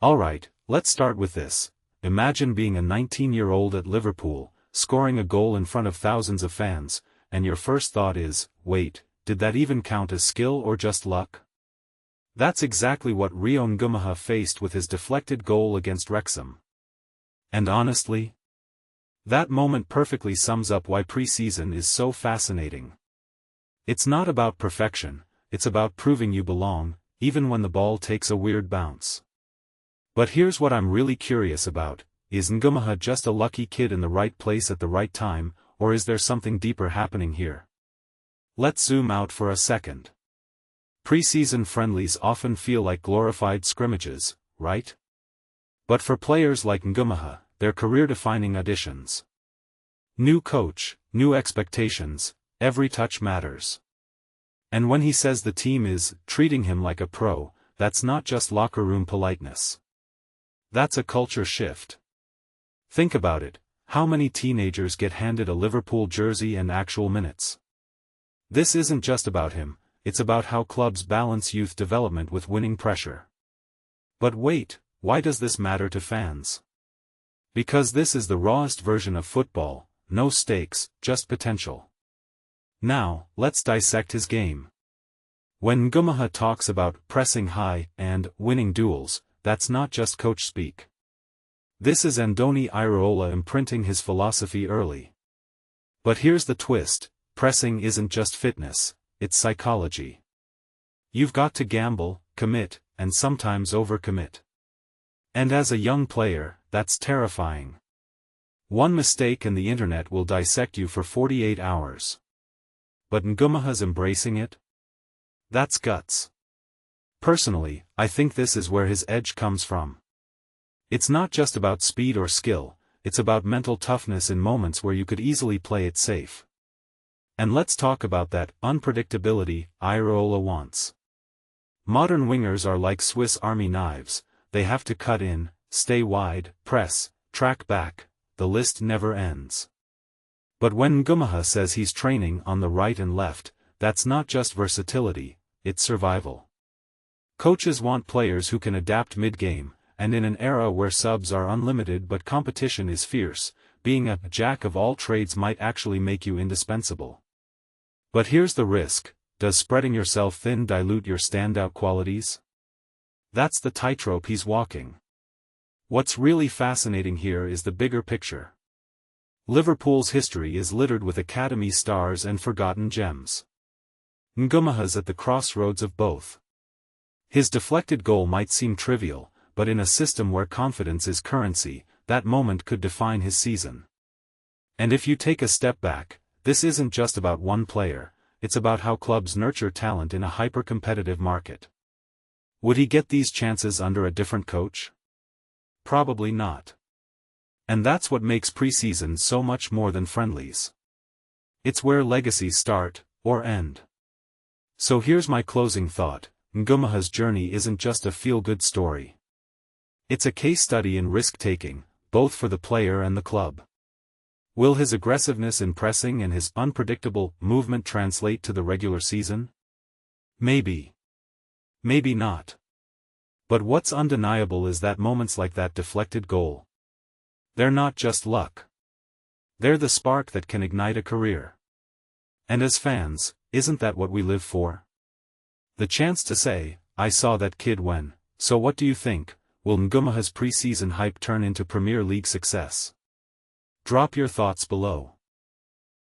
Alright, let's start with this. Imagine being a 19-year-old at Liverpool, scoring a goal in front of thousands of fans, and your first thought is, wait, did that even count as skill or just luck? That's exactly what Rio Ngumoha faced with his deflected goal against Wrexham. And honestly, that moment perfectly sums up why pre-season is so fascinating. It's not about perfection, it's about proving you belong, even when the ball takes a weird bounce. But here's what I'm really curious about, is Ngumoha just a lucky kid in the right place at the right time, or is there something deeper happening here? Let's zoom out for a second. Pre-season friendlies often feel like glorified scrimmages, right? But for players like Ngumoha, they're career-defining auditions. New coach, new expectations, every touch matters. And when he says the team is treating him like a pro, that's not just locker room politeness. That's a culture shift. Think about it, how many teenagers get handed a Liverpool jersey and actual minutes? This isn't just about him, it's about how clubs balance youth development with winning pressure. But wait, why does this matter to fans? Because this is the rawest version of football, no stakes, just potential. Now, let's dissect his game. When Ngumoha talks about pressing high and winning duels, that's not just coach speak. This is Andoni Iraola imprinting his philosophy early. But here's the twist, pressing isn't just fitness, it's psychology. You've got to gamble, commit, and sometimes overcommit. And as a young player, that's terrifying. One mistake and the internet will dissect you for 48 hours. But Ngumoha's embracing it? That's guts. Personally, I think this is where his edge comes from. It's not just about speed or skill, it's about mental toughness in moments where you could easily play it safe. And let's talk about that unpredictability Iraola wants. Modern wingers are like Swiss Army knives, they have to cut in, stay wide, press, track back, the list never ends. But when Ngumoha says he's training on the right and left, that's not just versatility, it's survival. Coaches want players who can adapt mid-game, and in an era where subs are unlimited but competition is fierce, being a jack of all trades might actually make you indispensable. But here's the risk, does spreading yourself thin dilute your standout qualities? That's the tightrope he's walking. What's really fascinating here is the bigger picture. Liverpool's history is littered with academy stars and forgotten gems. Ngumoha's at the crossroads of both. His deflected goal might seem trivial, but in a system where confidence is currency, that moment could define his season. And if you take a step back, this isn't just about one player, it's about how clubs nurture talent in a hyper-competitive market. Would he get these chances under a different coach? Probably not. And that's what makes preseason so much more than friendlies. It's where legacies start, or end. So here's my closing thought, Ngumoha's journey isn't just a feel-good story. It's a case study in risk-taking, both for the player and the club. Will his aggressiveness in pressing and his unpredictable movement translate to the regular season? Maybe. Maybe not. But what's undeniable is that moments like that deflected goal, they're not just luck. They're the spark that can ignite a career. And as fans, isn't that what we live for? The chance to say, I saw that kid when. So what do you think, will Ngumoha's preseason hype turn into Premier League success? Drop your thoughts below.